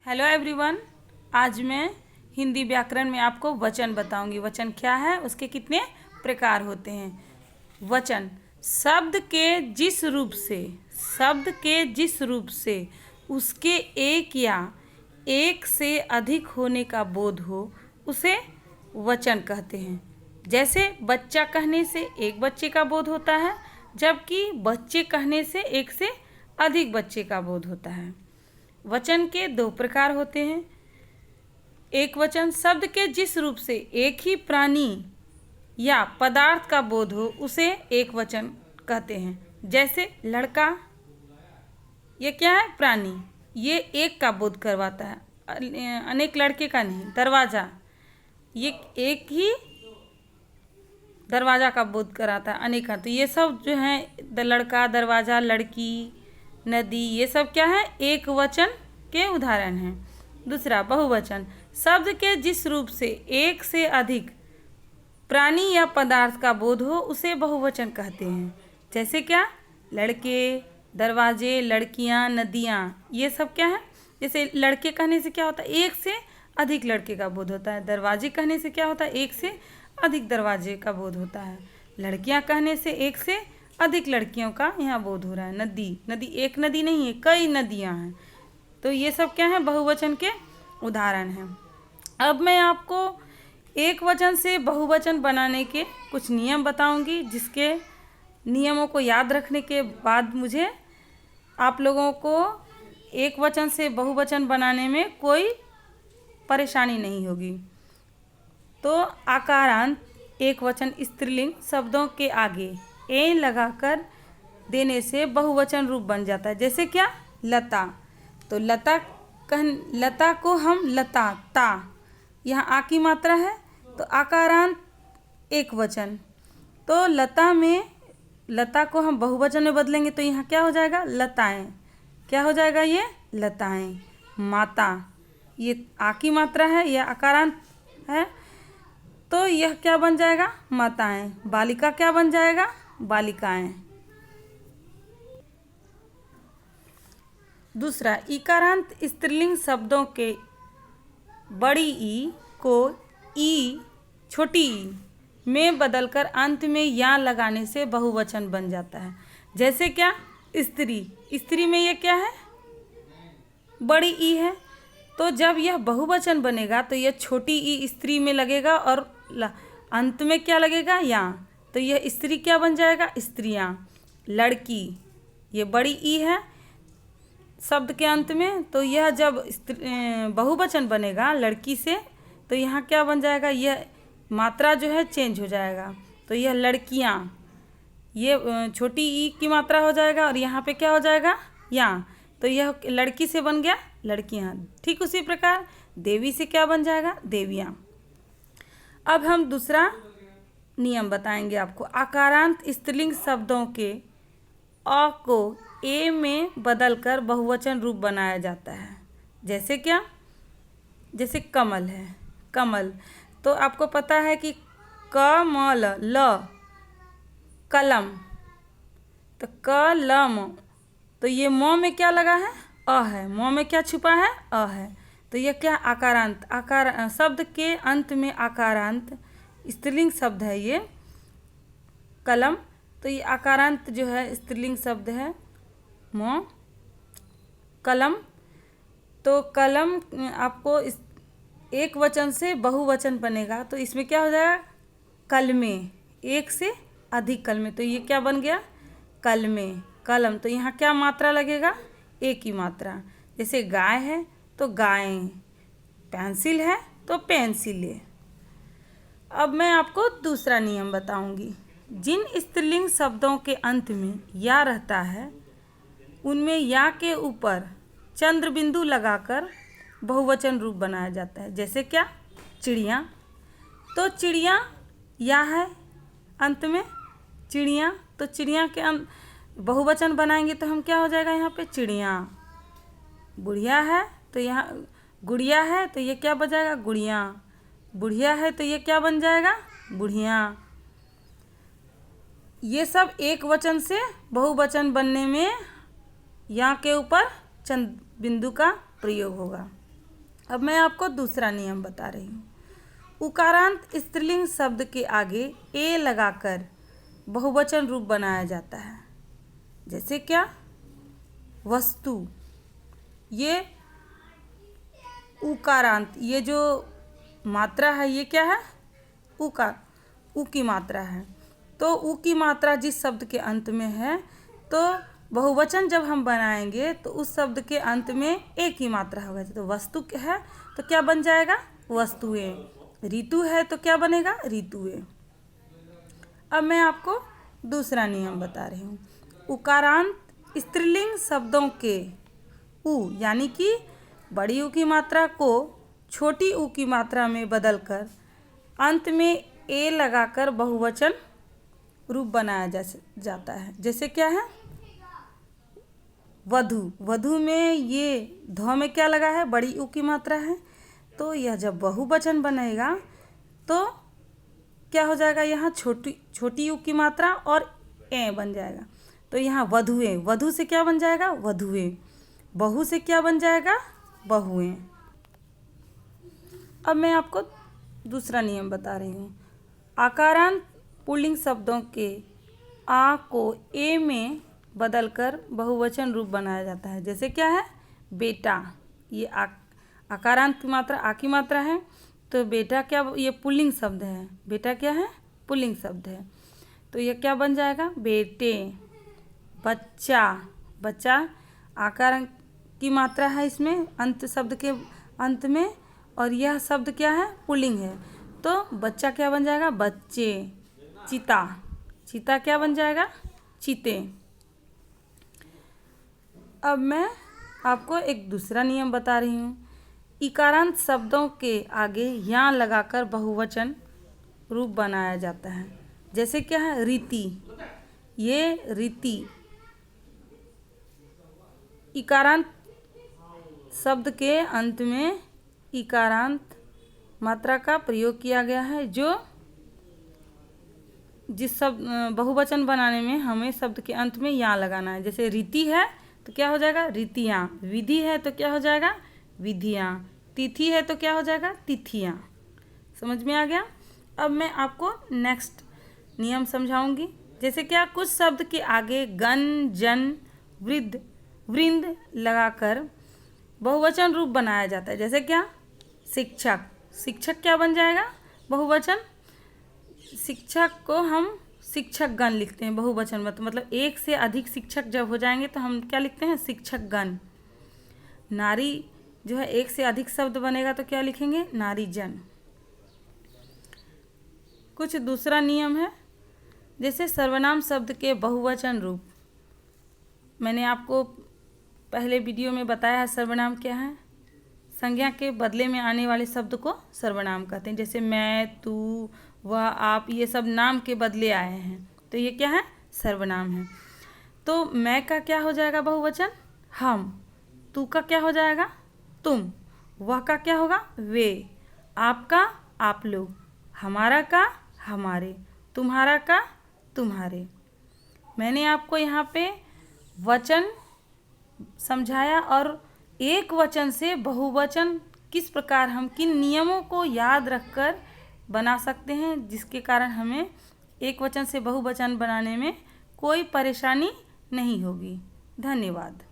Hello everyone. आज मैं हिंदी व्याकरण में आपको वचन बताऊंगी। वचन क्या है, उसके कितने प्रकार होते हैं। वचन शब्द के जिस रूप से उसके एक या एक से अधिक होने का बोध हो उसे वचन कहते हैं। जैसे बच्चा कहने से एक बच्चे का बोध होता है, जबकि बच्चे कहने से एक से अधिक बच्चे का बोध होता है। वचन के दो प्रकार होते हैं। एक वचन शब्द के जिस रूप से एक ही प्राणी या पदार्थ का बोध हो उसे एक वचन कहते हैं। जैसे लड़का, ये क्या है? प्राणी, ये एक का बोध करवाता है, अनेक लड़के का नहीं। दरवाज़ा, ये एक ही दरवाज़ा का बोध कराता है, अनेक का। तो ये सब जो है, लड़का, दरवाज़ा, लड़की, नदी, ये सब क्या है? एक वचन के उदाहरण हैं। दूसरा बहुवचन शब्द के जिस रूप से एक से अधिक प्राणी या पदार्थ का बोध हो उसे बहुवचन कहते हैं। जैसे क्या? लड़के, दरवाजे, लड़कियां, नदियां, ये सब क्या है? जैसे लड़के कहने से क्या होता है? एक से अधिक लड़के का बोध होता है। दरवाजे कहने से क्या होता है? एक से अधिक दरवाजे का बोध होता है। लड़कियां कहने से एक से अधिक लड़कियों का यहाँ बोध हो रहा है। नदी एक नदी नहीं है, कई नदियाँ हैं। तो ये सब क्या है? बहुवचन के उदाहरण हैं। अब मैं आपको एक वचन से बहुवचन बनाने के कुछ नियम बताऊंगी, जिसके नियमों को याद रखने के बाद मुझे आप लोगों को एक वचन से बहुवचन बनाने में कोई परेशानी नहीं होगी। तो आकारांत एक वचन स्त्रीलिंग शब्दों के आगे ए लगाकर देने से बहुवचन रूप बन जाता है। जैसे क्या? लता। तो लता को हम लता, ता, यहाँ आ की मात्रा है, तो आकारांत एक वचन। तो लता को हम बहुवचन में बदलेंगे तो यहाँ क्या हो जाएगा? लताएं। क्या हो जाएगा? ये लताएं। माता, ये आ की मात्रा है, यह आकारांत है, तो यह क्या बन जाएगा? माताएं। बालिका क्या बन जाएगा? बालिकाएं। दूसरा, इकारांत स्त्रीलिंग शब्दों के बड़ी ई को ई, छोटी ई में बदलकर अंत में या लगाने से बहुवचन बन जाता है। जैसे क्या? स्त्री में ये क्या है? बड़ी ई है। तो जब यह बहुवचन बनेगा तो यह छोटी ई स्त्री में लगेगा और अंत में क्या लगेगा? या। तो यह स्त्री क्या बन जाएगा? स्त्रियां। लड़की, ये बड़ी ई है शब्द के अंत में, तो यह जब बहुवचन बनेगा लड़की से तो यहाँ क्या बन जाएगा? यह मात्रा जो है चेंज हो जाएगा। तो यह लड़कियाँ, ये छोटी ई की मात्रा हो जाएगा और यहाँ पे क्या हो जाएगा? या। तो यह लड़की से बन गया लड़कियाँ। ठीक उसी प्रकार देवी से क्या बन जाएगा? देवियाँ। अब हम दूसरा नियम बताएंगे आपको। आकारांत स्त्रीलिंग शब्दों के अ को ए में बदलकर बहुवचन रूप बनाया जाता है। जैसे क्या? जैसे कमल है, कमल। तो आपको पता है कि कमल, ल, कलम, तो कलम, तो ये म में क्या लगा है? अ है। म में क्या छुपा है? अ है। तो ये क्या? आकारांत। शब्द के अंत में आकारांत स्त्रीलिंग शब्द है ये कलम। तो ये आकारांत जो है स्त्रीलिंग शब्द है म, कलम। तो कलम आपको इस एक वचन से बहुवचन बनेगा तो इसमें क्या हो जाएगा? कलमे, एक से अधिक कलमे। तो ये क्या बन गया? कलमे, कलम। तो यहाँ क्या मात्रा लगेगा? एक ही मात्रा। जैसे गाय है तो गायें, पेंसिल है तो पेंसिलें। अब मैं आपको दूसरा नियम बताऊंगी। जिन स्त्रीलिंग शब्दों के अंत में या रहता है उनमें या के ऊपर चंद्र बिंदु लगाकर बहुवचन रूप बनाया जाता है। जैसे क्या? चिड़िया। तो चिड़िया या है अंत में, चिड़िया। तो चिड़िया के बहुवचन बनाएंगे तो हम क्या हो जाएगा? यहाँ पे चिड़िया। बुढ़िया है तो यहाँ गुड़िया है, तो ये क्या बन जाएगा? गुड़िया। बुढ़िया है तो ये क्या बन जाएगा? बुढ़िया। ये सब एक वचन से बहुवचन बनने में या के ऊपर चंद्र बिंदु का प्रयोग होगा। अब मैं आपको दूसरा नियम बता रही हूँ। उकारांत स्त्रीलिंग शब्द के आगे ए लगाकर बहुवचन रूप बनाया जाता है। जैसे क्या? वस्तु। ये उकारांत, ये जो मात्रा है ये क्या है? उ की मात्रा है। तो उ की मात्रा जिस शब्द के अंत में है, तो बहुवचन जब हम बनाएंगे तो उस शब्द के अंत में ए की मात्रा होगा। तो वस्तु है तो क्या बन जाएगा? वस्तुएं। ऋतु है तो क्या बनेगा? ऋतुएं। अब मैं आपको दूसरा नियम बता रही हूँ। उकारांत स्त्रीलिंग शब्दों के उ यानी कि बड़ी उ की मात्रा को छोटी उ की मात्रा में बदलकर अंत में ए लगाकर बहुवचन रूप बनाया जाता है। जैसे क्या है? वधु। वधु में ये ध में क्या लगा है? बड़ी उ की मात्रा है। तो यह जब बहुवचन बनेगा तो क्या हो जाएगा? यहाँ छोटी उ की मात्रा और ए बन जाएगा। तो यहाँ वधुएं। वधु से क्या बन जाएगा? वधुएं। बहु से क्या बन जाएगा? बहुएं। अब मैं आपको दूसरा नियम बता रही हूँ। आकारांत पुल्लिंग शब्दों के आ को ए में बदलकर बहुवचन रूप बनाया जाता है। जैसे क्या है? बेटा। ये आकारांत की मात्रा आ की मात्रा है, तो बेटा क्या? ये पुल्लिंग शब्द है। बेटा क्या है? पुल्लिंग शब्द है। तो ये क्या बन जाएगा? बेटे। बच्चा। बच्चा आकार की मात्रा है इसमें, अंत शब्द के अंत में, और यह शब्द क्या है? पुल्लिंग है। तो बच्चा क्या बन जाएगा? बच्चे। चिता। चिता क्या बन जाएगा? चीते। अब मैं आपको एक दूसरा नियम बता रही हूँ। इकारांत शब्दों के आगे या लगाकर बहुवचन रूप बनाया जाता है। जैसे क्या है? रीति। ये रीति। इकारांत शब्द के अंत में इकारांत मात्रा का प्रयोग किया गया है, जो जिस शब्द बहुवचन बनाने में हमें शब्द के अंत में या लगाना है। जैसे रीति है तो क्या हो जाएगा? रीतियाँ। विधि है तो क्या हो जाएगा? विधियाँ। तिथि है तो क्या हो जाएगा? तिथियाँ। समझ में आ गया? अब मैं आपको नेक्स्ट नियम समझाऊंगी। जैसे क्या? कुछ शब्द के आगे गण, जन, वृद्ध, वृंद लगाकर बहुवचन रूप बनाया जाता है। जैसे क्या? शिक्षक। शिक्षक क्या बन जाएगा? बहुवचन। शिक्षक को हम शिक्षक गण लिखते हैं बहुवचन में। तो मतलब एक से अधिक शिक्षक जब हो जाएंगे तो हम क्या लिखते हैं? शिक्षक गण। नारी जो है एक से अधिक शब्द बनेगा तो क्या लिखेंगे? नारी जन। कुछ दूसरा नियम है। जैसे सर्वनाम शब्द के बहुवचन रूप, मैंने आपको पहले वीडियो में बताया है सर्वनाम क्या है। संज्ञा के बदले में आने वाले शब्द को सर्वनाम कहते हैं। जैसे मैं, तू, वह, आप, ये सब नाम के बदले आए हैं तो ये क्या है? सर्वनाम है। तो मैं का क्या हो जाएगा बहुवचन? हम। तू का क्या हो जाएगा? तुम। वह का क्या होगा? वे। आपका आप लोग। हमारा का हमारे। तुम्हारा का तुम्हारे। मैंने आपको यहाँ पे वचन समझाया और एक वचन से बहुवचन किस प्रकार हम किन नियमों को याद रखकर बना सकते हैं, जिसके कारण हमें एक वचन से बहुवचन बनाने में कोई परेशानी नहीं होगी। धन्यवाद।